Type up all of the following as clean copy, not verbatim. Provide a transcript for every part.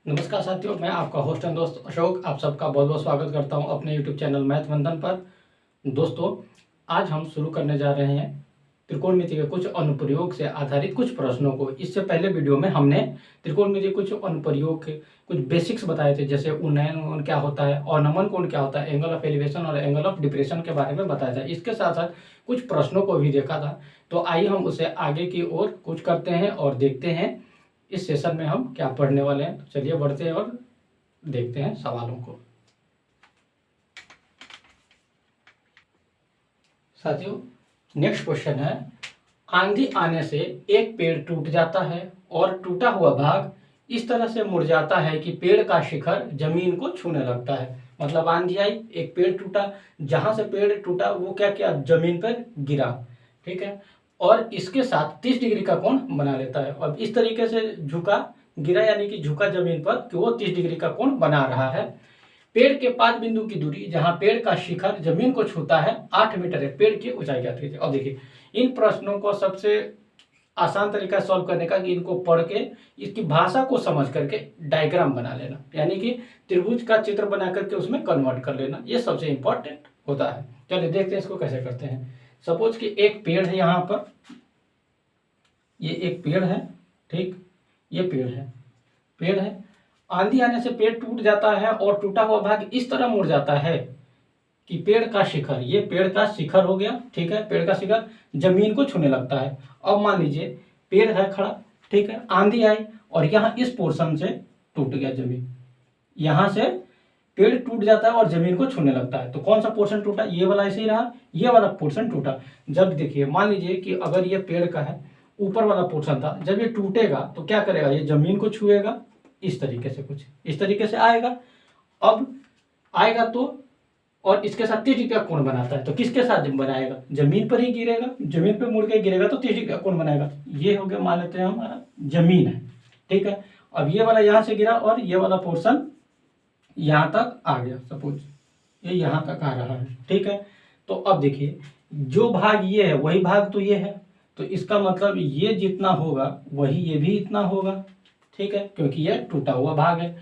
नमस्कार साथियों, मैं आपका होस्ट एंड दोस्त अशोक आप सबका बहुत बहुत स्वागत करता हूं अपने यूट्यूब चैनल मैथ वंदन पर। दोस्तों, आज हम शुरू करने जा रहे हैं त्रिकोणमिति के कुछ अनुप्रयोग से आधारित कुछ प्रश्नों को। इससे पहले वीडियो में हमने त्रिकोणमिति के कुछ अनुप्रयोग के कुछ बेसिक्स बताए थे, जैसे उन्नयन कोण क्या होता है, अवनमन कोण क्या होता है, एंगल ऑफ एलिवेशन और एंगल ऑफ डिप्रेशन के बारे में बताया था। इसके साथ साथ कुछ प्रश्नों को भी देखा था। तो आइए हम उसे आगे की ओर कुछ करते हैं और देखते हैं इस सेशन में हम क्या पढ़ने वाले हैं। तो चलिए बढ़ते हैं और देखते हैं सवालों को। साथियों, नेक्स्ट क्वेश्चन है, आंधी आने से एक पेड़ टूट जाता है और टूटा हुआ भाग इस तरह से मुड़ जाता है कि पेड़ का शिखर जमीन को छूने लगता है। मतलब आंधी आई, एक पेड़ टूटा, जहां से पेड़ टूटा वो क्या किया, जमीन पर गिरा। ठीक है, और इसके साथ 30 डिग्री का कोण बना लेता है। और इस तरीके से झुका, गिरा यानी कि झुका जमीन पर कि वो 30 डिग्री का कोण बना रहा है। पेड़ के पाद बिंदु की दूरी, जहां पेड़ का शिखर जमीन को छूता है, 8 मीटर है। पेड़ की ऊंचाई क्या थी। और देखिए, इन प्रश्नों को सबसे आसान तरीका सॉल्व करने का कि इनको पढ़ के इसकी भाषा को समझ करके डायग्राम बना लेना, यानी कि त्रिभुज का चित्र बना करके उसमें कन्वर्ट कर लेना, ये सबसे इंपॉर्टेंट होता है। चलिए देखते हैं इसको कैसे करते हैं। सपोज कि एक पेड़ है, यहाँ पर ये एक पेड़ है, ठीक, ये पेड़ है। आंधी आने से पेड़ टूट जाता है और टूटा हुआ भाग इस तरह मुड़ जाता है कि पेड़ का शिखर, ये पेड़ का शिखर हो गया, ठीक है, पेड़ का शिखर जमीन को छूने लगता है। अब मान लीजिए पेड़ है खड़ा, ठीक है, आंधी आई और यहाँ इस पोर्शन से टूट गया जमीन, यहाँ से पेड़ टूट जाता है और जमीन को छूने लगता है। तो कौन सा पोर्शन टूटा, ये वाला ऐसे ही रहा, ये वाला पोर्शन टूटा। जब देखिए, मान लीजिए कि अगर ये पेड़ का है, ऊपर वाला पोर्शन था, जब ये टूटेगा तो क्या करेगा, ये जमीन को छुएगा, इस तरीके से, कुछ इस तरीके से आएगा। अब आएगा तो, और इसके साथ 30 डिग्री का कोण बनाता है, तो किसके साथ बनाएगा, जमीन पर ही गिरेगा, जमीन पर मुड़ के गिरेगा तो 30 डिग्री का कोण बनाएगा। ये हो गया, मान लेते हैं हमारा जमीन है, ठीक है। अब ये वाला यहाँ से गिरा और ये वाला पोर्शन यहाँ तक आ गया, सपोज ये यहाँ तक आ रहा है, ठीक है। तो अब देखिए, जो भाग ये है वही भाग तो ये है, तो इसका मतलब ये जितना होगा वही ये भी इतना होगा, ठीक है, क्योंकि ये टूटा हुआ भाग है,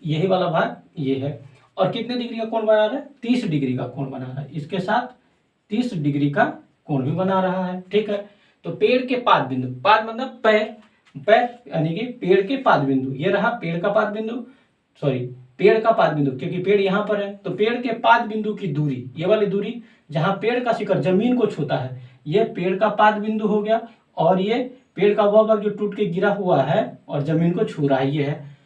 यही वाला भाग ये है। और कितने डिग्री का कोण बना रहा है, 30 डिग्री का कोण बना रहा है, इसके साथ 30 डिग्री का कोण भी बना रहा है, ठीक है। तो पेड़ के पाद बिंदु, पाद मतलब पैर, पैर यानी कि पेड़ के पाद बिंदु, ये रहा पेड़ का पाद बिंदु, सॉरी पेड़ का पाद बिंदु, क्योंकि पेड़ यहाँ पर है, तो पेड़ के पाद बिंदु की दूरी, ये वाली दूरी जहां पेड़ का शिखर जमीन को छूता है, ये पेड़ का पाद बिंदु हो गया। और ये पेड़ का वह भाग जो टूट के गिरा हुआ है और जमीन को छू रहा है, ये है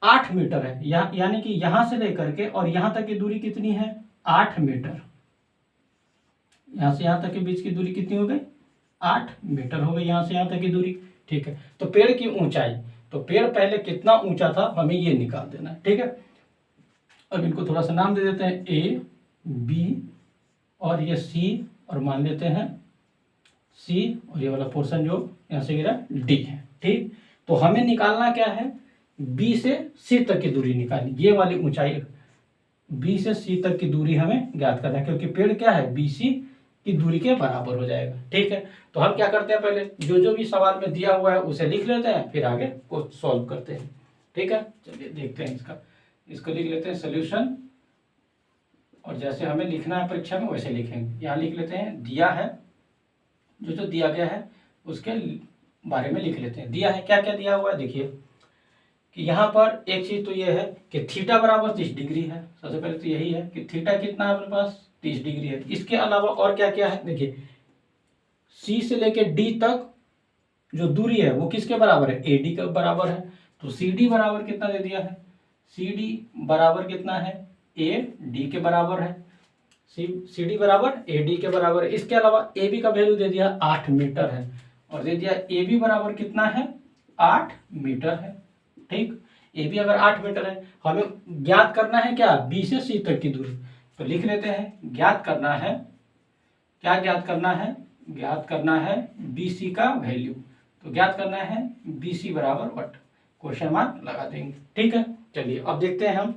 8 मीटर है, यानी कि यहां से लेकर के और यहां तक की दूरी कितनी है, 8 मीटर। यहां से यहां तक के बीच की दूरी कितनी हो गई, 8 मीटर हो गई, यहां से यहां तक की दूरी, ठीक है। तो पेड़ की ऊंचाई, तो पेड़ पहले कितना ऊंचा था हमें ये निकाल देना है, ठीक है। अब इनको थोड़ा सा नाम दे देते हैं, ए बी और ये सी, और मान लेते हैं सी, और ये वाला पोर्शन जो यहाँ से गिरा डी है, ठीक। तो हमें निकालना क्या है, बी से सी तक की दूरी निकालनी, ये वाली ऊंचाई बी से सी तक की दूरी हमें ज्ञात करना है, क्योंकि पेड़ क्या है, बी सी की दूरी के बराबर हो जाएगा, ठीक है। तो हम क्या करते हैं, पहले जो जो भी सवाल में दिया हुआ है उसे लिख लेते हैं, फिर आगे को सॉल्व करते हैं, ठीक है। चलिए देखते हैं इसको लिख लेते हैं सोल्यूशन, और जैसे हमें लिखना है परीक्षा में वैसे लिखेंगे। यहाँ लिख लेते हैं, दिया है, जो जो दिया गया है उसके बारे में लिख लेते हैं। दिया है, क्या क्या दिया हुआ है, देखिए कि यहाँ पर एक चीज तो ये है कि थीटा बराबर 30 डिग्री है। सबसे पहले तो यही है कि थीटा कितना है अपने पास, 30 डिग्री है। इसके अलावा और क्या क्या है, देखिए सी से लेके डी तक जो दूरी है वो किसके बराबर है, एडी के बराबर है। तो सी डी बराबर कितना दे दिया है, सी डी बराबर कितना है, ए डी के बराबर है, सी डी बराबर ए डी के बराबर है। इसके अलावा ए बी का वैल्यू दे दिया 8 मीटर है, और दे दिया ए बी बराबर कितना है, 8 मीटर है, ठीक। ए बी अगर 8 मीटर है, हमें ज्ञात करना है क्या, बी से सी तक की दूरी। तो लिख लेते हैं, ज्ञात करना है, क्या ज्ञात करना है, ज्ञात करना है बी सी का वैल्यू। तो ज्ञात करना है बी सी बराबर वट, क्वेश्चन मार्क लगा देंगे, ठीक है। चलिए अब देखते हैं हम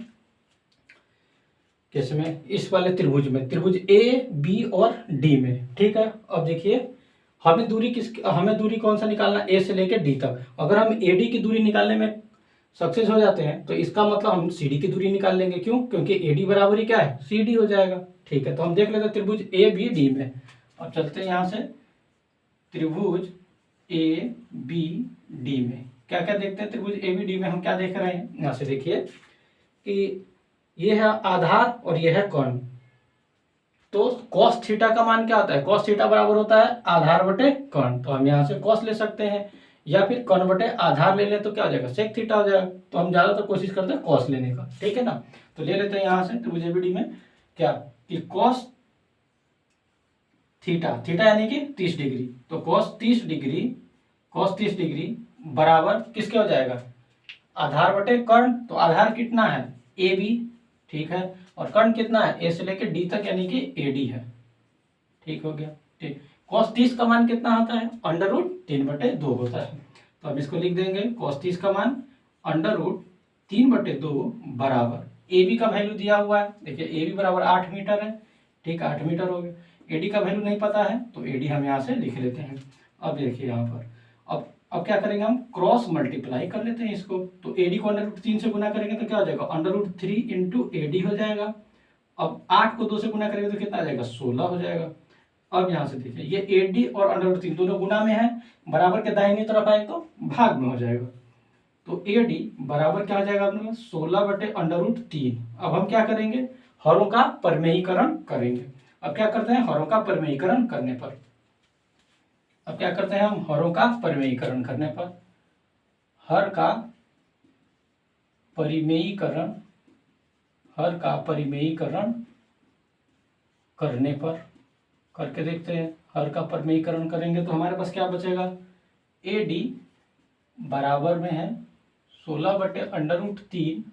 कैसे में, इस वाले त्रिभुज में, त्रिभुज ए बी और डी में, ठीक है। अब देखिए हमें दूरी कौन सा निकालना, ए से लेके डी तक। अगर हम ए डी की दूरी निकालने में सक्सेस हो जाते हैं तो इसका मतलब हम सी डी की दूरी निकाल लेंगे। क्यों? क्योंकि ए डी बराबर ही क्या है, सी डी हो जाएगा। ठीक है, तो हम देख लेते हैं त्रिभुज ए बी डी में। अब चलते हैं यहाँ से त्रिभुज ए बी डी में क्या क्या देखते हैं। त्रिभुज ए बी डी में हम क्या देख रहे हैं, यहाँ से देखिए कि ये है आधार और ये है कर्ण। तो cos थीटा का मान क्या होता है, cos थीटा बराबर होता है आधार बटे कर्ण। तो हम यहाँ से cos ले सकते हैं, या फिर कर्ण बटे आधार ले लें तो क्या हो जाएगा, sec थीटा हो जाएगा। तो हम ज्यादातर कोशिश करते हैं cos लेने का, ठीक है ना। तो ले लेते हैं यहाँ से त्रिभुज एबीडी में क्या कि cos थीटा, थीटा यानी कि 30 डिग्री। तो cos 30 डिग्री बराबर किसके हो जाएगा, आधार बटे कर्ण। तो आधार कितना है, ए बी, ठीक है, और कर्ण कितना है, ए से लेके डी तक यानी कि ए डी है। ठीक हो गया। ठीक, cos 30 का मान कितना होता है, अंडर रूट 3/2 होता है। तो अब इसको लिख देंगे cos 30 का मान अंडर रूट 3/2 बराबर ए बी का वैल्यू दिया हुआ है। देखिए ए बी बराबर 8 मीटर है। ठीक, 8 मीटर हो गया। ए डी का वैल्यू नहीं पता है तो ए डी हम यहाँ से लिख लेते हैं। अब देखिए यहाँ पर अब क्या करेंगे, हम क्रॉस मल्टीप्लाई कर लेते हैं इसको। तो ए डी को अंडर रूट 3 से गुना करेंगे तो क्या हो जाएगा, under root 3 into A D हो जाएगा। अब 8 को 2 से गुना करेंगे तो कितना आ जाएगा, 16 हो जाएगा। अब यहाँ से देखिए ये ए डी और अंडर रूट 3 दोनों गुना में है, बराबर के दाहिनी तरफ आए तो भाग में हो जाएगा। तो ए डी बराबर क्या हो जाएगा अपने पास, 16/√3। अब हम क्या करेंगे, हरों का परमेयीकरण करेंगे। अब क्या करते हैं, हरों का परमेयीकरण करने पर अब क्या करते हैं हम, हरों का परमेयीकरण करने पर हर का परिमेयीकरण करने पर करके देखते हैं। हर का परमेयीकरण करेंगे तो हमारे पास क्या बचेगा, ए डी बराबर में है 16/√3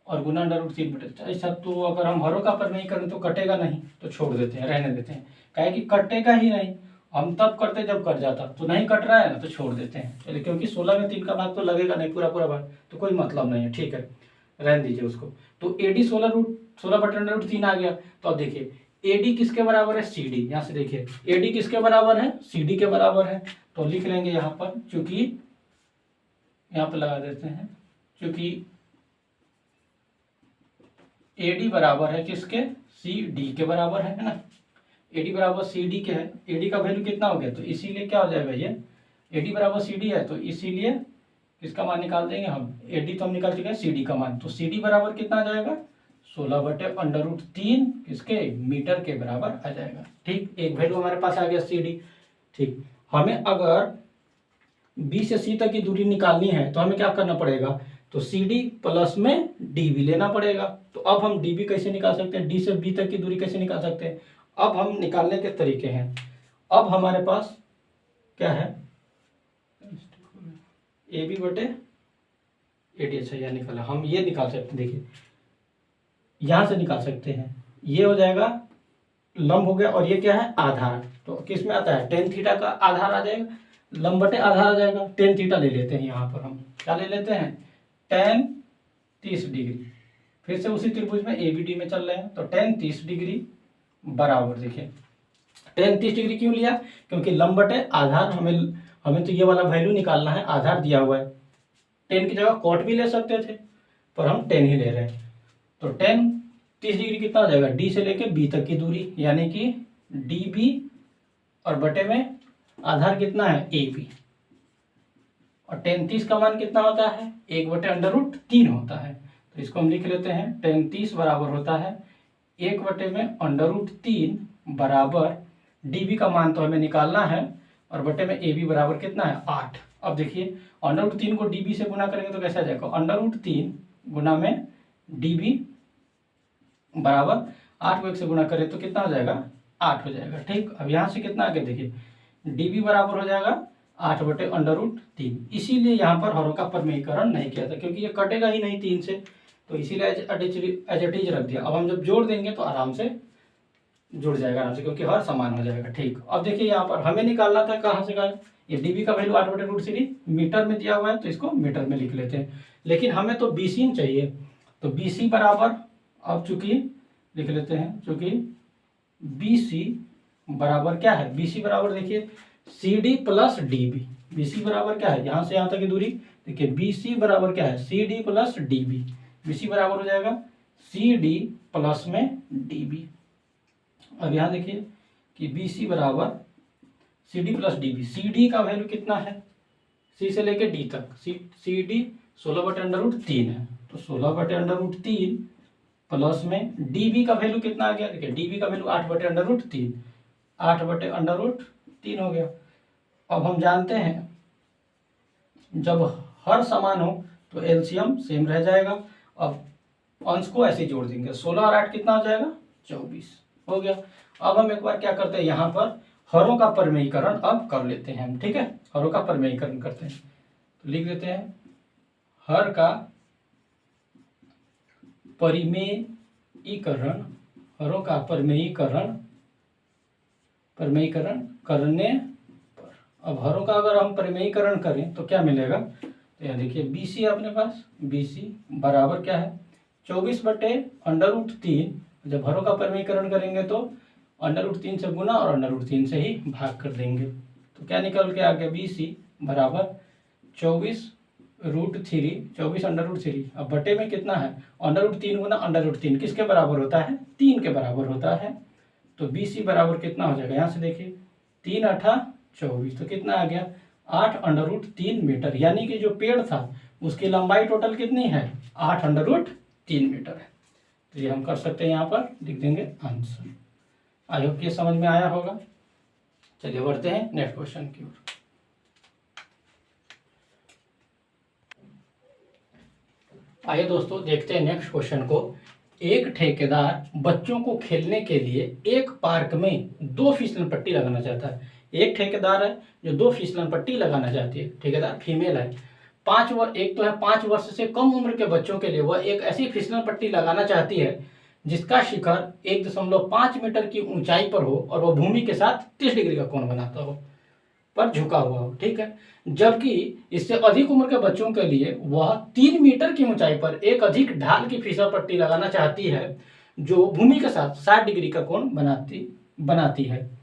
और गुना √3/4। ऐसा तो अगर हम हरों का परमेयीकरण तो कटेगा नहीं, तो छोड़ देते हैं, रहने देते हैं। काहे कि कटेगा ही नहीं, हम तब करते जब कट जाता, तो नहीं कट रहा है ना तो छोड़ देते हैं। चलिए, क्योंकि 16 में 3 का भाग तो लगेगा नहीं, पूरा भाग तो कोई मतलब नहीं है। ठीक है, रहने दीजिए उसको। तो ए डी 16/√3 आ गया। तो अब देखिए ए डी किसके बराबर है, सी डी। यहाँ से देखिए ए डी किसके बराबर है, सी डी के बराबर है। तो लिख लेंगे यहाँ पर, चूंकि यहाँ पर लगा देते हैं, चूंकि ए डी बराबर है किसके, सी डी के बराबर है ना। ए डी बराबर सी डी के है, ए डी का वैल्यू कितना हो गया, तो इसीलिए क्या हो जाएगा, ये ए डी बराबर सी डी है तो इसीलिए इसका मान निकाल देंगे हम। ए डी तो हम निकाल चुके हैं, सी डी का मान। तो सी डी बराबर कितना आ जाएगा, 16/√3 किसके, मीटर के बराबर आ जाएगा। ठीक, एक वैल्यू हमारे पास आ गया सी डी। ठीक, हमें अगर बी से सी तक की दूरी निकालनी है तो हमें क्या करना पड़ेगा, तो सी डी प्लस में डी बी लेना पड़ेगा। तो अब हम डी बी कैसे निकाल सकते हैं, डी से बी तक की दूरी कैसे निकाल सकते हैं। अब हम निकालने के तरीके हैं। अब हमारे पास क्या है, ए बी बटे ए डी। अच्छा, यह निकाला, हम ये निकाल सकते हैं। देखिए यहां से निकाल सकते हैं, ये हो जाएगा लंब हो गया, और ये क्या है, आधार। तो किस में आता है, टेन थीटा का आधार आ जाएगा, लंब बटे आधार आ जाएगा। टेन थीटा ले लेते हैं, यहाँ पर हम क्या ले लेते हैं, टेन 30 डिग्री। फिर से उसी त्रिभुज में ए बी डी में चल रहे हैं, तो टेन 30 डिग्री बराबर, देखिए टेन 30 डिग्री क्यों लिया, क्योंकि लंब बटे आधार हमें तो ये वाला वैल्यू निकालना है, आधार दिया हुआ है। टेन की जगह कॉट भी ले सकते थे, पर हम 10 ही ले रहे हैं। तो टेन 30 डिग्री कितना हो जाएगा, डी से लेके बी तक की दूरी, यानी कि डी बी, और बटे में आधार कितना है, ए बी। और टेन 30 का मान कितना होता है, 1/√3 होता है। तो इसको हम लिख लेते हैं, टेन 30 बराबर होता है 1/√3 बराबर डी बी का मान तो हमें निकालना है, और बटे में ए बी बराबर कितना है, 8। अब देखिए √3 को डी बी से गुना करेंगे तो कैसे आ जाएगा, √3 गुना में डी बी बराबर 8 को 1 से गुना करें तो कितना हो जाएगा, 8 हो जाएगा। ठीक, अब यहाँ से कितना आ गया, देखिए डी बी बराबर हो जाएगा 8/√3। इसीलिए यहाँ पर हरों का परमेयीकरण नहीं किया था, क्योंकि ये कटेगा ही नहीं 3 से, तो इसीलिए एज इट इज रख दिया। अब हम जब जोड़ देंगे तो आराम से जुड़ जाएगा, आराम से, क्योंकि हर समान हो जाएगा। ठीक, अब देखिए यहाँ पर हमें निकालना था कहाँ से, कहाँ, ये डी बी का वैल्यू 8/√3 मीटर में दिया हुआ है, तो इसको मीटर में लिख लेते हैं। लेकिन हमें तो बी सी चाहिए, तो बी सी बराबर, अब चूंकि लिख लेते हैं, चूंकि बी सी बराबर क्या है, बी सी बराबर देखिए C D plus D B. BC बराबर क्या है, यहाँ से यहाँ तक की दूरी देखिए, BC बराबर क्या है, CD प्लस DB। BC बराबर हो जाएगा CD प्लस में DB। अब यहाँ देखिए कि BC बराबर CD प्लस DB। CD का वैल्यू कितना है, C से लेके D तक, CD 16/√3 है, तो 16/√3 प्लस में DB का वैल्यू कितना आ गया, देखिए DB का वैल्यू 8/√3, 8/√3 हो गया। अब हम जानते हैं जब हर समान हो तो एलसीएम सेम रह जाएगा। अब अंश को ऐसे जोड़ देंगे, 16 और 8 कितना हो जाएगा, 24 हो गया। अब हम एक बार क्या करते हैं, यहाँ पर हरों का परिमेयीकरण अब कर लेते हैं हम, ठीक है, हरों का परिमेयीकरण करते हैं। तो लिख देते हैं हर का परिमेयीकरण, हरों का परिमेयीकरण करने पर। अब हरों का अगर हम परिमेयीकरण करें तो क्या मिलेगा, तो यहाँ देखिए BC है अपने पास, BC बराबर क्या है 24/√3। जब हरों का परिमेयीकरण करेंगे तो √3 से गुना और √3 से ही भाग कर देंगे, तो क्या निकल के आ गया, BC बराबर 24√3। अब बटे में कितना है, √3 गुना √3 किसके बराबर होता है, 3 के बराबर होता है। तो BC बराबर कितना हो जाएगा, यहाँ से देखिए 3 8 24, तो कितना आ गया 8√3 मीटर। यानी कि जो पेड़ था उसकी लंबाई टोटल कितनी है, 8√3 मीटर है। तो ये हम कर सकते हैं, यहाँ पर लिख देंगे आंसर। आई होप ये समझ में आया होगा। चलिए बढ़ते हैं नेक्स्ट क्वेश्चन की ओर। आइए दोस्तों देखते हैं नेक्स्ट क्वेश्चन को। एक ठेकेदार बच्चों को खेलने के लिए एक पार्क में 2 फिसलन पट्टी लगाना चाहता है। एक ठेकेदार है जो 2 फिसलन पट्टी लगाना चाहती है, ठेकेदार फीमेल है। एक तो है 5 वर्ष से कम उम्र के बच्चों के लिए वह एक ऐसी फिसलन पट्टी लगाना चाहती है जिसका शिखर 1.5 मीटर की ऊंचाई पर हो और वह भूमि के साथ 30 डिग्री का कोण बनाता हो, पर झुका हुआ हो, ठीक है। जबकि इससे अधिक उम्र के बच्चों के लिए वह 3 मीटर की ऊंचाई पर एक अधिक ढाल की फिसल पट्टी लगाना चाहती है जो भूमि के साथ 60 डिग्री का कोण बनाती है।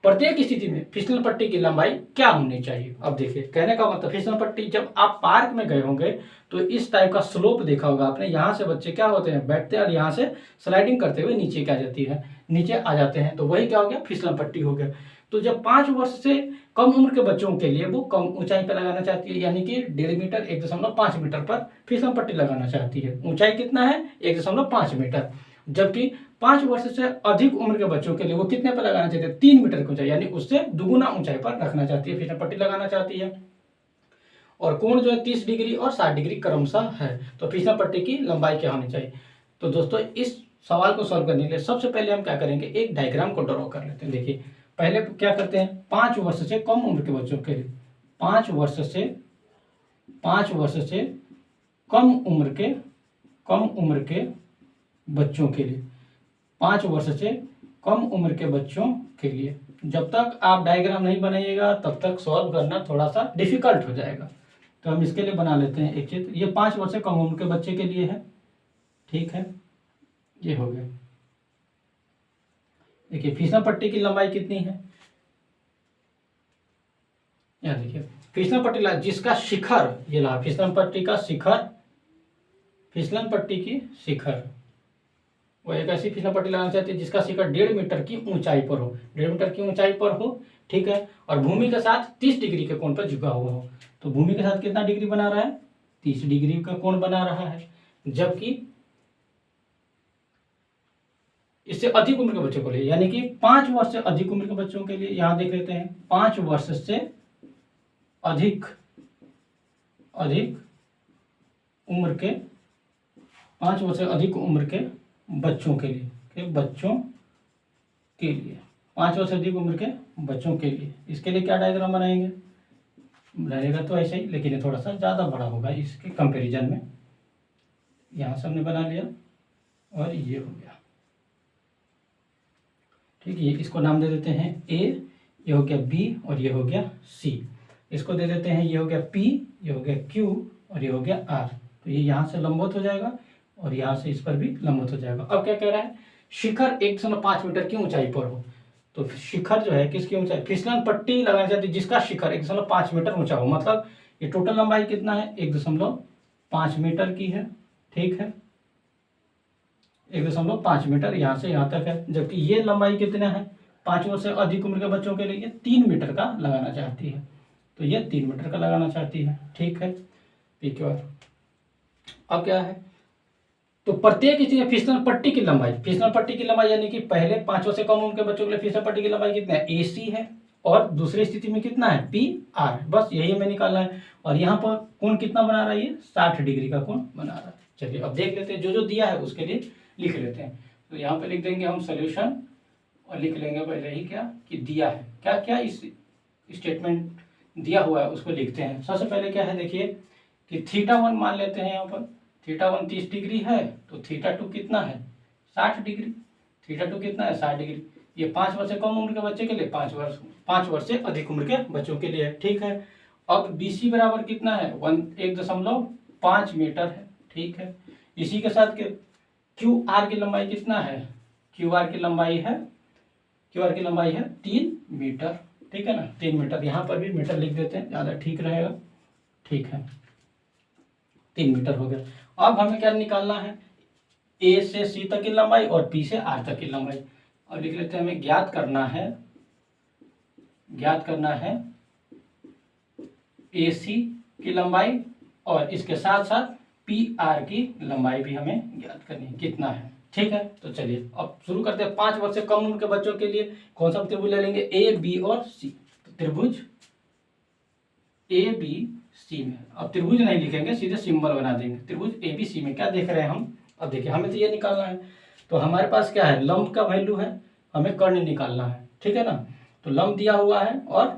प्रत्येक स्थिति में फिसलन पट्टी की लंबाई क्या होनी चाहिए। अब देखिए कहने का मतलब, फिसलन पट्टी जब आप पार्क में गए होंगे तो इस टाइप का स्लोप देखा होगा आपने, यहाँ से बच्चे क्या होते हैं, बैठते हैं और यहाँ से स्लाइडिंग करते हुए नीचे क्या जाती है, नीचे आ जाते हैं, तो वही क्या हो गया, फिसलन पट्टी हो गया। तो जब 5 वर्ष से कम उम्र के बच्चों के लिए वो कम ऊंचाई पर लगाना चाहती है, यानी कि 1.5 मीटर 1.5 मीटर पर फिसलन पट्टी लगाना चाहती है। ऊंचाई कितना है, 1.5 मीटर। जबकि 5 वर्ष से अधिक उम्र के बच्चों के लिए वो कितने पर लगाना चाहती है, 3 मीटर की ऊंचाई, यानी उससे दुगुना ऊंचाई पर रखना चाहती है, फिसलन पट्टी लगाना चाहती है। और कोण जो है 30 डिग्री और 60 डिग्री क्रमशः है। तो फिसलन पट्टी की लंबाई क्या होनी चाहिए। तो दोस्तों इस सवाल को सॉल्व करने के लिए सबसे पहले हम क्या करेंगे, एक डायग्राम को ड्रॉ कर लेते हैं। देखिए पहले क्या करते हैं, 5 वर्ष से कम उम्र के बच्चों के लिए, 5 वर्ष से कम उम्र के बच्चों के लिए, 5 वर्ष से कम उम्र के बच्चों के लिए, जब तक आप डायग्राम नहीं बनाइएगा तब तक सॉल्व करना थोड़ा सा डिफिकल्ट हो जाएगा। तो हम इसके लिए बना लेते हैं एक चित्र। ये 5 वर्ष से कम उम्र के बच्चे के लिए है, ठीक है, ये हो गया। देखिए फिसलन पट्टी की लंबाई कितनी है, यहाँ देखिए फिसलन पट्टी जिसका शिखर, ये ला फिसलन पट्टी का शिखर, फिसलन पट्टी की शिखर, वो एक ऐसी फिसलन पट्टी लगाना चाहती है जिसका शिखर 1.5 मीटर की ऊंचाई पर हो, 1.5 मीटर की ऊंचाई पर हो, ठीक है, और भूमि के साथ 30 डिग्री के कोण पर झुका हुआ हो। तो भूमि के साथ कितना डिग्री बना रहा है, 30 डिग्री का कोण बना रहा है। जबकि इससे अधिक उम्र के बच्चों के लिए, यानी कि 5 वर्ष से अधिक उम्र के बच्चों के लिए, यहां देख लेते हैं 5 वर्ष से अधिक उम्र के, 5 वर्ष से अधिक उम्र के बच्चों के लिए, 5 वर्ष से अधिक उम्र के बच्चों के लिए, इसके लिए क्या डायग्राम बनाएंगे, रहेगा तो ऐसे ही, लेकिन ये थोड़ा सा ज़्यादा बड़ा होगा इसके कंपैरिजन में। यहाँ से हमने बना लिया और ये हो गया, ठीक है। इसको नाम दे देते हैं ए, ये हो गया बी और ये हो गया सी। इसको दे देते हैं, ये हो गया पी, ये हो गया क्यू और ये हो गया आर। तो ये यहाँ से लंबवत हो जाएगा और यहाँ से इस पर भी लंबवत हो जाएगा। अब क्या कह रहा है, शिखर 1.5 मीटर की ऊंचाई पर हो। तो शिखर जो है किसकी ऊंचाई, फिसलन पट्टी लगानी चाहती है जिसका शिखर 1.5 मीटर ऊंचा हो, मतलब ये टोटल लंबाई कितना है 1.5 मीटर की है, ठीक है, 1.5 मीटर यहाँ से यहाँ तक है, जबकि ये लंबाई कितना है 5 वर्ष से अधिक उम्र के बच्चों के लिए 3 मीटर का लगाना चाहती है, तो ये 3 मीटर का लगाना चाहती है, ठीक है। PQR अब क्या है, तो प्रत्येक स्थिति फिसलन पट्टी की लंबाई यानी कि पहले 5 वर्ष से कम उम्र के बच्चों के लिए फिसलन पट्टी की लंबाई कितना है AC है, और दूसरी स्थिति में कितना है PR, बस यही हमें निकालना है। और यहाँ पर कोण कितना बना रहा है, ये 60 डिग्री का कोण बना रहा है। चलिए अब देख लेते हैं, जो जो दिया है उसके लिए लिख लेते हैं। तो यहाँ पे लिख देंगे हम सोल्यूशन, और लिख लेंगे पहले ही क्या कि दिया है, क्या क्या इस स्टेटमेंट दिया हुआ है उसको लिखते हैं। सबसे पहले क्या है देखिए कि θ1 मान लेते हैं, यहाँ पर θ1 30 डिग्री है, तो θ2 कितना है 60 डिग्री, θ2 कितना है 60 डिग्री। ये 5 वर्ष से कम उम्र के बच्चे के लिए, 5 वर्ष से अधिक उम्र के बच्चों के लिए, ठीक है। अब BC बराबर कितना है 1.5 मीटर है, ठीक है। इसी के साथ QR की लंबाई कितना है, QR की लंबाई है 3 मीटर, ठीक है ना, 3 मीटर। यहाँ पर भी मीटर लिख देते हैं, ज़्यादा ठीक रहेगा, ठीक है, 3 मीटर हो गया। अब हमें क्या निकालना है, A से C तक की लंबाई और P से R तक की लंबाई। अब लिख लेते हैं, हमें ज्ञात करना है AC की लंबाई, और इसके साथ साथ PR की लंबाई भी हमें ज्ञात करनी है, कितना है, ठीक है। तो चलिए अब शुरू करते हैं। 5 वर्ष से कम उम्र के बच्चों के लिए कौन सा त्रिभुज ले लेंगे, A, B और C। तो त्रिभुज ABC में, अब त्रिभुज नहीं लिखेंगे, सीधे सिंबल बना देंगे। त्रिभुज ABC में क्या देख रहे हैं हम, अब देखिए हमें तो ये निकालना है। तो हमारे पास क्या है, लंब का वैल्यू है, हमें कर्ण निकालना है, ठीक है ना। तो लंब दिया हुआ है और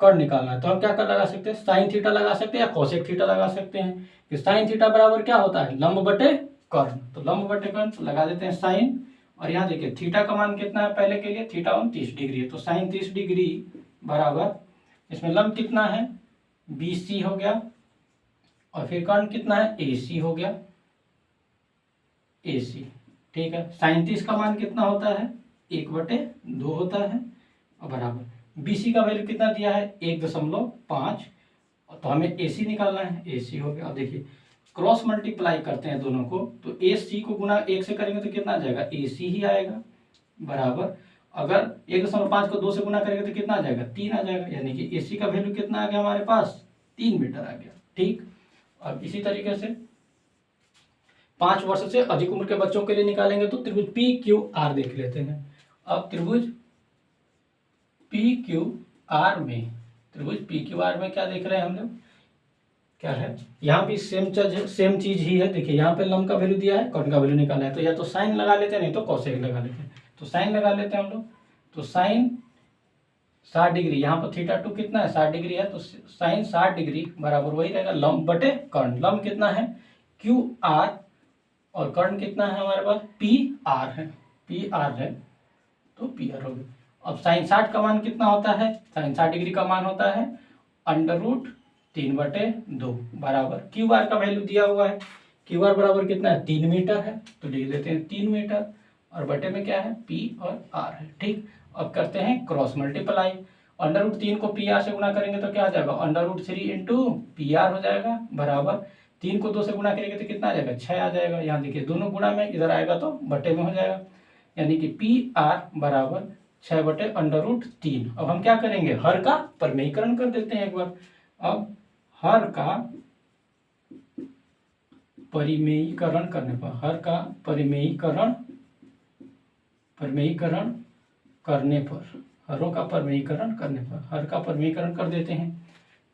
कर्ण निकालना है, तो हम क्या कर लगा सकते हैं, साइन थीटा लगा सकते हैं या कोसेक थीटा लगा सकते हैं। कि साइन थीटा बराबर क्या होता है, लंब बटे कर्ण, तो लंब बटे कर्ण, तो लगा देते हैं साइन। और यहाँ देखिए थीटा का मान कितना है पहले के लिए, θ1 30 डिग्री है, तो साइन 30 डिग्री बराबर, इसमें लंब कितना है BC हो गया, और फिर कर्ण कितना है AC हो गया, AC, ठीक है। साइन 30 का मान कितना होता है 1/2 होता है, और बराबर BC का वैल्यू कितना दिया है 1.5, तो हमें AC निकालना है, AC हो गया। अब देखिए क्रॉस मल्टीप्लाई करते हैं दोनों को, तो AC को गुना 1 से करेंगे तो कितना आ जाएगा, AC ही आएगा, बराबर अगर 1.5 को 2 से गुना करेंगे तो कितना आ जाएगा 3 आ जाएगा, यानी कि AC का वैल्यू कितना आ गया हमारे पास 3 मीटर आ गया, ठीक। अब इसी तरीके से 5 वर्ष से अधिक उम्र के बच्चों के लिए निकालेंगे, तो त्रिभुज PQR देख लेते हैं। अब त्रिभुज PQR में क्या देख रहे हैं हम लोग, क्या है, यहाँ भी सेम चीज ही है। देखिए यहाँ पे लंब का वैल्यू दिया है, कर्ण का वैल्यू निकालना है, तो या तो साइन लगा लेते हैं, नहीं तो कोसेक लगा लेते हैं। तो साइन लगा लेते हैं हम लोग, तो साइन 60 डिग्री, यहाँ पर θ2 कितना है 60 डिग्री है, तो साइन 60 डिग्री बराबर वही रहेगा लंब बटे कर्ण। लंब कितना है QR, और कर्ण कितना है हमारे पास PR है, तो PR हो गया। अब साइन 60 का मान कितना होता है, साइन 60 डिग्री का मान होता है √3/2 बराबर QR का वैल्यू दिया हुआ है, QR बराबर कितना है 3 मीटर है, तो लिख देते हैं 3 मीटर, और बटे में क्या है P और R है, ठीक। अब करते हैं क्रॉस मल्टीप्लाई, √3 को PR से गुना करेंगे तो क्या आ जाएगा √3 × PR हो जाएगा, बराबर 3 को 2 से गुना करेंगे तो कितना आ जाएगा 6 आ जाएगा। यहाँ देखिए दोनों गुणा में, इधर आएगा तो बटे में हो जाएगा, यानी कि PR बराबर 6/√3। अब हम क्या करेंगे, हर का परिमेयीकरण कर देते हैं एक बार। अब हर का परिमेयीकरण करने पर, हर का परिमेयीकरण करने पर, हरों का परिमेयीकरण करने पर, हर का परिमेयीकरण कर देते हैं,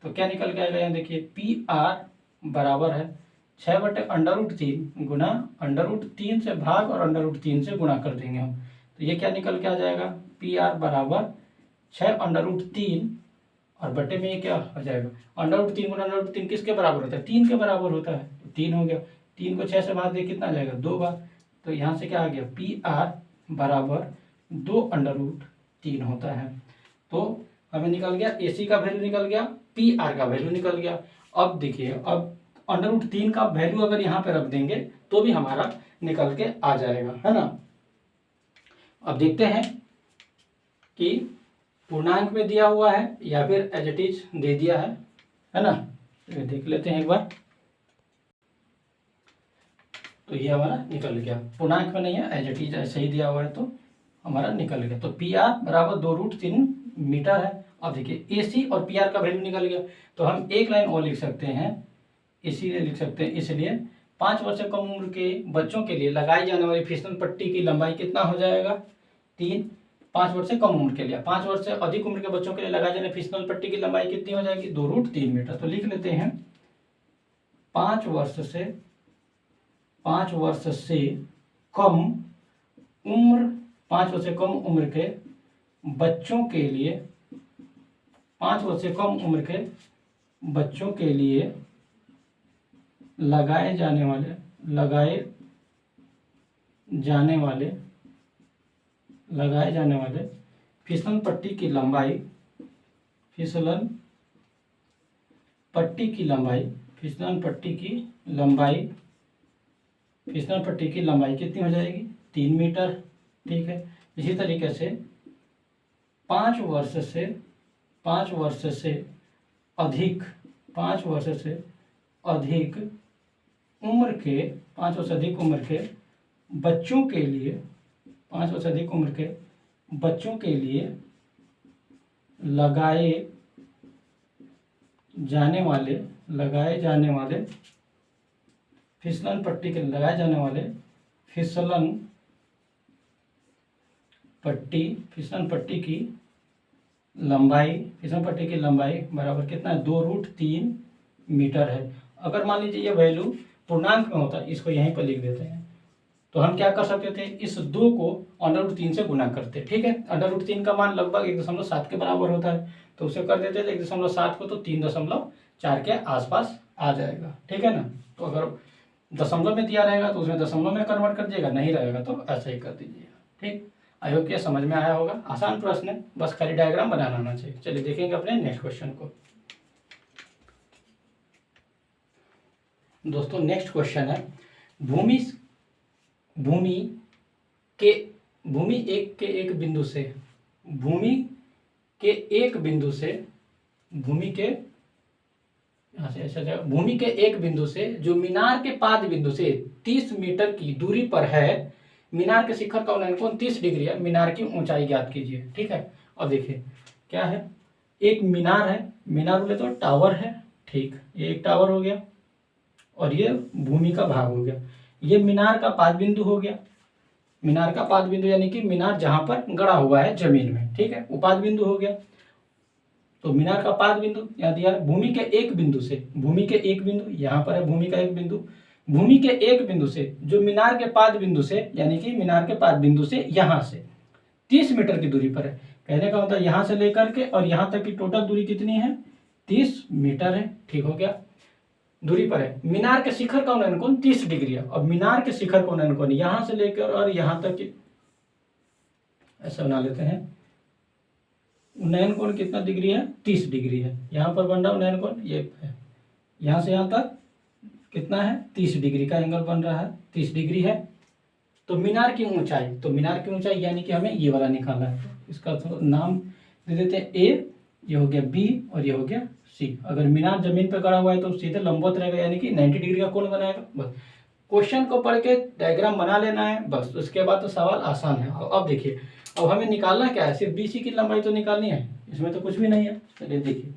तो क्या निकल के आएगा, यहाँ देखिए PR बराबर है 6/√3 गुना √3 से भाग और √3 से गुणा कर देंगे हम, तो ये क्या निकल के आ जाएगा PR बराबर 6/√3, और बटे में ये क्या हो जाएगा √3 गुना √3 किसके बराबर होता है 3 के बराबर होता है, तो 3 हो गया। 3 को 6 से भाग दे कितना आ जाएगा 2 बार, तो यहाँ से क्या आ गया PR बराबर 2/√3 होता है। तो हमें निकल गया AC का वैल्यू निकल गया, PR का वैल्यू निकल गया। अब देखिए, अब √3 का वैल्यू अगर यहाँ पे रख देंगे तो भी हमारा निकल के आ जाएगा, है ना। अब देखते हैं कि पूर्णांक में दिया हुआ है या फिर एज इट इज दे दिया है ना। तो देख लेते हैं एक बार। तो ये हमारा निकल गया, पूर्णांक में नहीं है, एज इट इज ऐसे ही दिया हुआ है तो हमारा निकल गया। तो पी आर बराबर 2√3 मीटर है। अब देखिए ए सी और पी आर का वैल्यू निकल गया, तो हम एक लाइन और लिख सकते हैं, इसीलिए लिख सकते हैं, इसलिए 5 वर्ष से कम उम्र के बच्चों के लिए लगाई जाने वाली फिसल पट्टी की लंबाई कितना हो जाएगा, 3। 5 वर्ष से कम उम्र के लिए, 5 वर्ष से अधिक उम्र के बच्चों के लिए लगाई जाने फिसल पट्टी की लंबाई कितनी हो जाएगी, 2√3 मीटर। तो लिख लेते हैं 5 वर्ष से कम उम्र, 5 वर्ष से कम उम्र के बच्चों के लिए, 5 वर्ष से कम उम्र के बच्चों के लिए लगाए जाने वाले फिसलन पट्टी की लंबाई, फिसलन पट्टी की लंबाई कितनी हो जाएगी, 3 मीटर। ठीक है, इसी तरीके से 5 वर्ष से अधिक उम्र के, 5 वर्ष से अधिक उम्र के बच्चों के लिए, 5 वर्ष से अधिक उम्र के बच्चों के लिए लगाए जाने वाले फिसलन पट्टी की लंबाई बराबर कितना है, 2√3 मीटर है। अगर मान लीजिए ये वैल्यू पूर्णांक में होता है, इसको यहीं पर लिख देते हैं, तो हम क्या कर सकते थे, इस 2 को √3 से गुना करते। ठीक है, √3 का मान लगभग 1.7 के बराबर होता है, तो उसे कर देते थे 1.7 को, तो 3.4 के आसपास आ जाएगा। ठीक है ना। तो अगर दशमलव में दिया रहेगा तो उसमें दशमलव में कन्वर्ट कर दीजिएगा, नहीं रहेगा तो ऐसे ही कर दीजिएगा। ठीक, आई होप ये समझ में आया होगा। आसान प्रश्न है, बस खाली डायग्राम बनाना आना चाहिए। चलिए देखेंगे अपने नेक्स्ट क्वेश्चन को। दोस्तों नेक्स्ट क्वेश्चन है, भूमि के एक बिंदु से जो मीनार के पाद बिंदु से 30 मीटर की दूरी पर है, मीनार के शिखर का उन्नयन 30 डिग्री है, मीनार की ऊंचाई ज्ञात कीजिए। ठीक है, और देखिए क्या है, एक मीनार है, मीनार बोले तो टावर है। ठीक, ये एक टावर हो गया और ये भूमि का भाग हो गया। ये मीनार का पाद बिंदु हो गया, मीनार का पाद बिंदु यानी कि मीनार जहां पर गड़ा हुआ है जमीन में। ठीक है, वो पाद बिंदु हो गया। तो मीनार का पाद बिंदु यहाँ दिया है, भूमि के एक बिंदु यहाँ पर है, भूमि का एक बिंदु, भूमि के एक बिंदु से जो मीनार के पाद बिंदु से यानी कि मीनार के पाद बिंदु से यहाँ से 30 मीटर की दूरी पर है। कहने का मतलब यहाँ से लेकर के और यहाँ तक की टोटल दूरी कितनी है, 30 मीटर है। ठीक हो गया, दूरी पर है। मीनार के शिखर का उन्नयन कोण 30 डिग्री है। अब मीनार के शिखर का उन्नयन कोण यहाँ से लेकर और यहाँ तक की, ऐसा बना लेते हैं, उन्नयन कोण कितना डिग्री है, 30 डिग्री है। यहाँ पर बन रहा उन्नयन कोण, ये है, यहाँ से यहाँ तक कितना है, 30 डिग्री का एंगल बन रहा है, 30 डिग्री है। तो मीनार की ऊंचाई यानी कि हमें ये वाला निकालना है, इसका तो नाम दे देते हैं ए, ये हो गया बी और ये हो गया सी। अगर मीनार जमीन पर गड़ा हुआ है तो सीधे लंबवत रहेगा यानी कि 90 डिग्री का कोण बनाएगा। बस क्वेश्चन को पढ़ के डायग्राम बना लेना है बस, उसके बाद तो सवाल आसान है। अब देखिए, अब हमें निकालना क्या है, सिर्फ बीसी की लंबाई तो निकालनी है, इसमें तो कुछ भी नहीं है। चलिए देखिए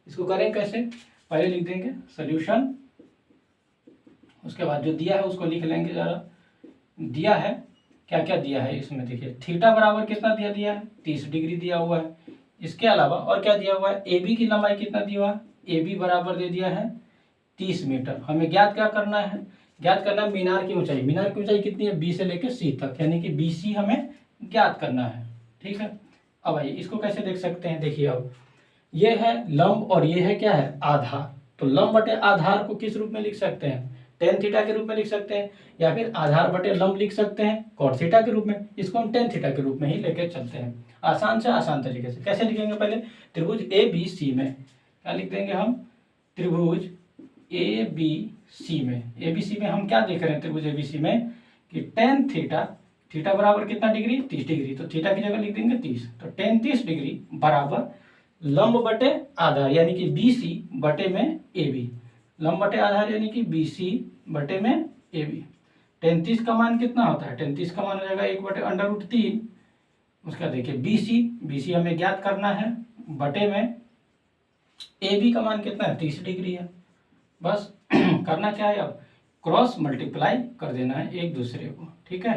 इसको करें कैसे, पहले लिख देंगे सोल्यूशन, उसके बाद जो दिया है उसको लिख लेंगे। जरा दिया है, क्या क्या दिया है इसमें देखिए, थीटा बराबर कितना दिया है, 30 डिग्री दिया हुआ है। इसके अलावा और क्या दिया हुआ है, ए बी की लंबाई कितना दिया हुआ है, ए बी बराबर दे दिया है 30 मीटर। हमें ज्ञात क्या करना है, ज्ञात करना है मीनार की ऊंचाई। मीनार की ऊंचाई कितनी है, बी से लेकर सी तक, यानी कि बी सी हमें ज्ञात करना है। ठीक है, अब आइए इसको कैसे देख सकते हैं, देखिए अब ये है लंब और ये है क्या है, आधार। तो लंब बटे आधार को किस रूप में लिख सकते हैं, टेन थीटा के रूप में लिख सकते हैं, या फिर आधार बटे लंब लिख सकते हैं कॉट थीटा के रूप में। इसको हम टेन थीटा के रूप में ही लेकर चलते हैं, आसान से आसान तरीके से। कैसे लिखेंगे, पहले त्रिभुज ए बी सी में क्या लिख देंगे हम, त्रिभुज ए बी सी में हम क्या देख रहे हैं त्रिभुज ए बी सी में कि टेन थीटा, थीटा बराबर कितना डिग्री, 30 डिग्री, तो थीटा की जगह लिख देंगे 30। तो टेन 30 डिग्री बराबर लंब बटे आधार यानी कि BC बटे में AB, लंब बटे आधार यानी कि BC बटे में AB। टेन 30 का मान कितना होता है, टेन 30 का मान हो जाएगा 1/√3। उसका देखिए BC हमें ज्ञात करना है, बटे में AB का मान कितना है, 30 डिग्री है। बस करना क्या है, अब क्रॉस मल्टीप्लाई कर देना है एक दूसरे को, ठीक है।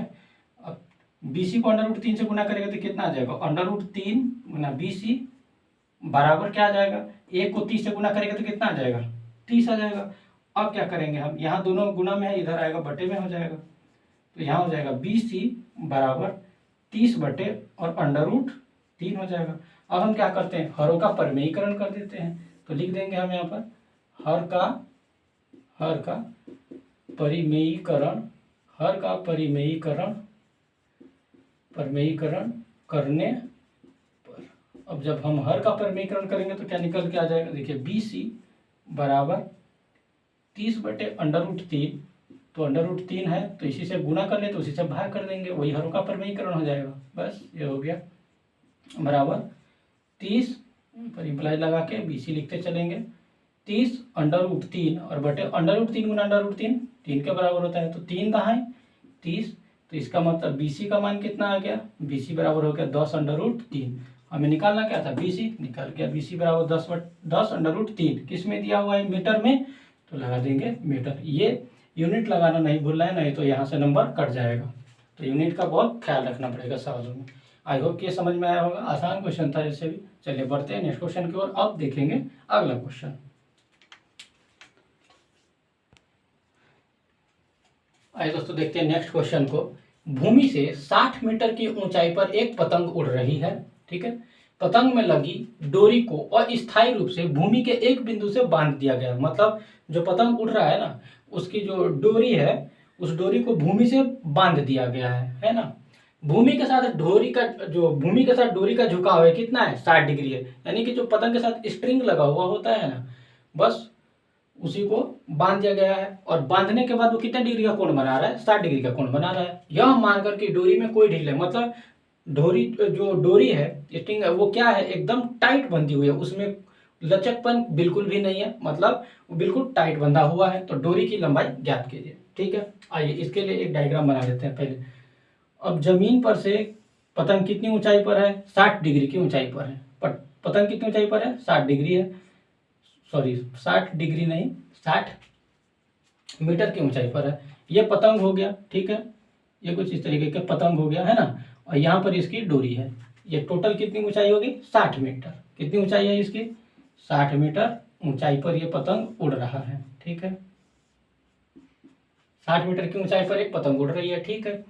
अब BC को √3 से गुना करेगा तो कितना आ जाएगा, √3 गुना BC बराबर क्या आ जाएगा, 1 को 30 से गुना करेगा तो कितना आ जाएगा, 30 आ जाएगा। अब क्या करेंगे हम, यहाँ दोनों गुना में है, इधर आएगा बटे में हो जाएगा, तो यहाँ हो जाएगा BC बराबर 30 बटे और √3 हो जाएगा। अब हम क्या करते हैं, हरों का परिमेयीकरण कर देते हैं, तो लिख देंगे हम यहाँ पर हर का परिमेयीकरण करने पर। अब जब हम हर का परिमेयीकरण करेंगे तो क्या निकल के आ जाएगा, देखिए BC बराबर 30 बटे √3, तो √3 है तो इसी से गुना कर ले तो उसी से भाग कर देंगे, वही हरों का परिमेयीकरण हो जाएगा। बस ये हो गया, बराबर 30 पर इम्प्लाई लगा के BC लिखते चलेंगे, 30 √3 और बटे √3 गुना √3 3 के बराबर होता है, तो 3 दहाई 30, तो इसका मतलब BC का मान कितना आ गया, BC बराबर हो गया 10 √3। हमें निकालना क्या था, BC निकाल गया, BC बराबर 10 √3 किस में दिया हुआ है, मीटर में, तो लगा देंगे मीटर। ये यूनिट लगाना नहीं भूलना है, नहीं तो यहाँ से नंबर कट जाएगा, तो यूनिट का बहुत ख्याल रखना पड़ेगा सवालों में। आई होप ये समझ में आया होगा, आसान क्वेश्चन था इससे भी। चलिए बढ़ते हैं नेक्स्ट क्वेश्चन की ओर, अब देखेंगे अगला क्वेश्चन। आइए दोस्तों देखते हैं नेक्स्ट क्वेश्चन को। भूमि से 60 मीटर की ऊंचाई पर एक पतंग उड़ रही है, ठीक है। पतंग में लगी डोरी को अस्थायी रूप से भूमि के एक बिंदु से बांध दिया गया, मतलब जो पतंग उड़ रहा है ना, उसकी जो डोरी है उस डोरी को भूमि से बांध दिया गया है ना। भूमि के साथ डोरी का झुकाव है कितना है, 60 डिग्री है, यानी कि जो पतंग के साथ स्ट्रिंग लगा हुआ होता है ना, बस उसी को बांध दिया गया है। और बांधने के बाद वो कितने डिग्री का कोण बना रहा है, 60 डिग्री का कोण बना रहा है। यह मानकर कि डोरी में कोई ढील है, मतलब जो डोरी है स्ट्रिंग है वो क्या है, एकदम टाइट बंधी हुई है, उसमें लचकपन बिल्कुल भी नहीं है, मतलब वो बिल्कुल टाइट बंधा हुआ है। तो डोरी की लंबाई ज्ञात कीजिए, ठीक है। आइए इसके लिए एक डायग्राम बना लेते हैं पहले। अब जमीन पर से पतंग कितनी ऊंचाई पर है, 60 डिग्री की ऊंचाई पर है। पतंग कितनी ऊंचाई पर है, 60 डिग्री है, सॉरी 60 डिग्री नहीं 60 मीटर की ऊंचाई पर है। ये पतंग हो गया, ठीक है, ये कुछ इस तरीके का पतंग हो गया है ना, और यहाँ पर इसकी डोरी है। ये टोटल कितनी ऊंचाई होगी, 60 मीटर। कितनी ऊंचाई है इसकी, 60 मीटर ऊंचाई पर ये पतंग उड़ रहा है, ठीक है। 60 मीटर की ऊंचाई पर एक पतंग उड़ रही है, ठीक है।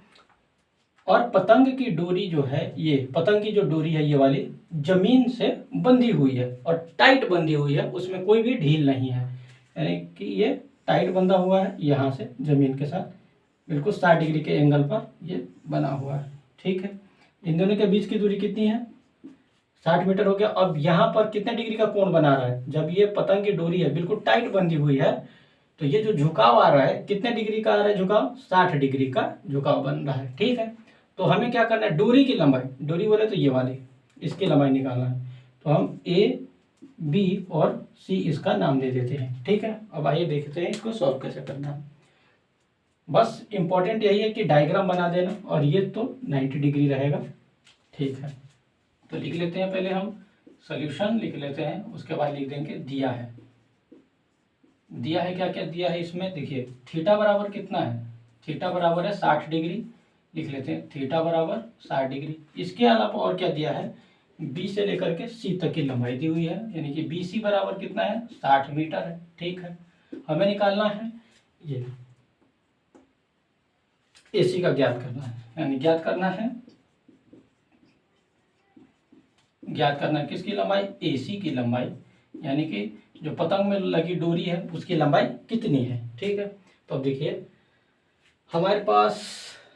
और पतंग की डोरी जो है, ये पतंग की जो डोरी है ये वाली जमीन से बंधी हुई है और टाइट बंधी हुई है, उसमें कोई भी ढील नहीं है, यानी कि ये टाइट बंधा हुआ है यहाँ से जमीन के साथ, बिल्कुल 60 डिग्री के एंगल पर ये बना हुआ है, ठीक है। इन दोनों के बीच की दूरी कितनी है, 60 मीटर हो गया। अब यहाँ पर कितने डिग्री का कोण बना रहा है, जब ये पतंग की डोरी है बिल्कुल टाइट बंधी हुई है, तो ये जो झुकाव आ रहा है कितने डिग्री का आ रहा है झुकाव, 60 डिग्री का झुकाव बन रहा है, ठीक है। तो हमें क्या करना है, डोरी की लंबाई, डोरी बोले तो ये वाली, इसकी लंबाई निकालना है। तो हम A, B और C इसका नाम दे देते हैं, ठीक है। अब आइए देखते हैं इसको सॉल्व कैसे करना है। बस इंपॉर्टेंट यही है कि डायग्राम बना देना, और ये तो 90 डिग्री रहेगा, ठीक है। तो लिख लेते हैं, पहले हम सॉल्यूशन लिख लेते हैं, उसके बाद लिख देंगे दिया है। दिया है, क्या क्या दिया है इसमें, देखिए थीटा बराबर कितना है, थीटा बराबर है 60 डिग्री, लिख लेते हैं थीटा बराबर 60 डिग्री। इसके अलावा और क्या दिया है, B से लेकर के C तक की लंबाई दी हुई है, यानी कि BC बराबर कितना है, 60 मीटर है, ठीक है। हमें निकालना है ये AC का ज्ञात करना है, यानी ज्ञात करना है किसकी लंबाई, AC की लंबाई, यानी कि जो पतंग में लगी डोरी है उसकी लंबाई कितनी है, ठीक है। तो अब देखिए हमारे पास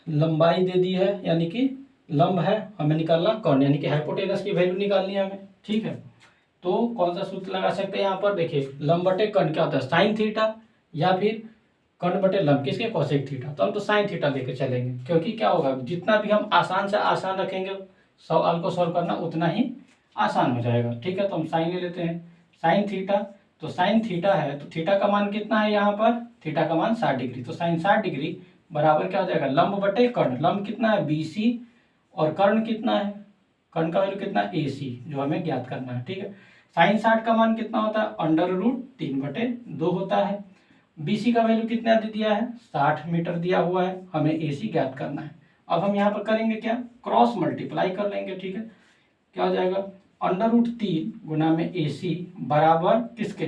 लंबाई दे दी है, यानी कि लंब है, हमें निकालना कौन, यानी कि हाइपोटेनस की वैल्यू निकालनी है हमें, ठीक है। तो कौन सा सूत्र लगा सकते हैं यहाँ पर, देखिए लंब बटे कर्ण क्या होता है, साइन थीटा, या फिर कर्ण बटे लंब किसके, कोसेक थीटा। तो हम तो साइन थीटा लेके चलेंगे, क्योंकि क्या होगा, जितना भी हम आसान से आसान रखेंगे सवाल को सॉल्व करना उतना ही आसान हो जाएगा। ठीक है, तो हम साइन ले लेते हैं, साइन थीटा। तो साइन थीटा है तो थीटा का मान कितना है यहाँ पर, थीटा का मान 60 डिग्री। तो साइन 60 डिग्री बराबर क्या हो जाएगा, लंब बटे कर्ण। लंब कितना है BC और कर्ण कितना है, कर्ण का वैल्यू कितना AC, जो हमें ज्ञात करना है। ठीक है, साइन 60 का मान कितना होता है, √3/2 होता है। BC का वैल्यू कितना दे दिया है, 60 मीटर दिया हुआ है, हमें AC ज्ञात करना है। अब हम यहाँ पर करेंगे क्या, क्रॉस मल्टीप्लाई कर लेंगे। ठीक है, क्या हो जाएगा, √3 गुना में AC बराबर किसके,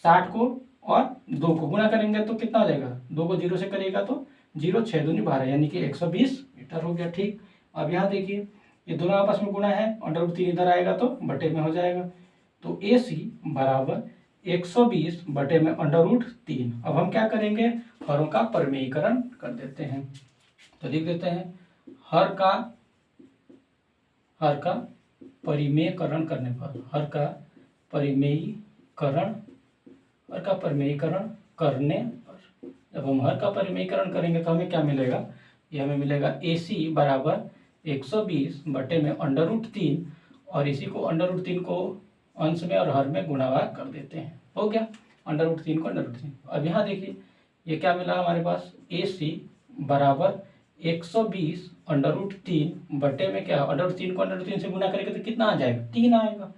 60 को और 2 को गुना करेंगे तो कितना हो जाएगा, 2 को 0 से करेगा तो 0, 6 दूनी 12 यानी कि 120 मीटर हो गया। ठीक, अब यहाँ देखिए ये दोनों आपस में गुना है, √3 इधर आएगा तो बटे में हो जाएगा। तो AC बराबर 120 बटे में √3। अब हम क्या करेंगे, हरों का परिमेयीकरण कर देते हैं। तो लिख देते हैं हर का परिमेयीकरण करने पर, हर का परिमेयीकरण करने पर, जब हम हर का परिमेयीकरण करेंगे तो हमें क्या मिलेगा, ये हमें मिलेगा AC बराबर 120 बटे में √3 और इसी को √3 को अंश में और हर में गुणाभाग कर देते हैं। हो गया, √3 को √3। अब यहाँ देखिए ये क्या मिला हमारे पास, AC बराबर 120 √3 बटे में क्या, √3 को √3 से गुना करेंगे तो कितना आ जाएगा, 3 आएगा।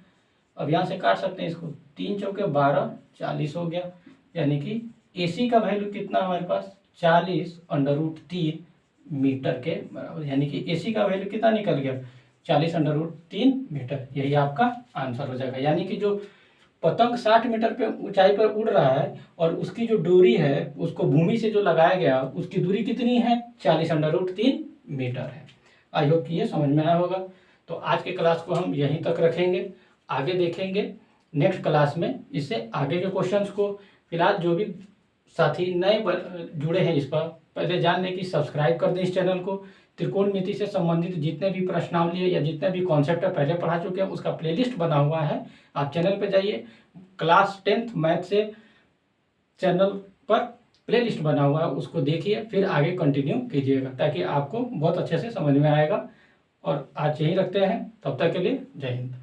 अब यहाँ से काट सकते हैं इसको, 3 चौके 12, 40 हो गया। यानी कि AC का वैल्यू कितना हमारे पास, 40 √3 मीटर के बराबर। यानी कि AC का वैल्यू कितना निकल गया, 40 √3 मीटर। यही आपका आंसर हो जाएगा। यानी कि जो पतंग 60 मीटर पे ऊंचाई पर उड़ रहा है और उसकी जो दूरी है, उसको भूमि से जो लगाया गया उसकी दूरी कितनी है, 40 √3 मीटर है। आई होप कि ये समझ में आया होगा। तो आज के क्लास को हम यहीं तक रखेंगे, आगे देखेंगे नेक्स्ट क्लास में इससे आगे के क्वेश्चंस को। फिलहाल जो भी साथी नए जुड़े हैं इस पर पहले जान लें कि सब्सक्राइब कर दें इस चैनल को। त्रिकोणमिति से संबंधित जितने भी प्रश्नावली है या जितने भी कॉन्सेप्ट है पहले पढ़ा चुके हैं, उसका प्लेलिस्ट बना हुआ है, आप चैनल पे जाइए। क्लास 10th मैथ से चैनल पर प्लेलिस्ट बना हुआ है, उसको देखिए फिर आगे कंटिन्यू कीजिएगा ताकि आपको बहुत अच्छे से समझ में आएगा। और आज यही रखते हैं, तब तक के लिए जय हिंद।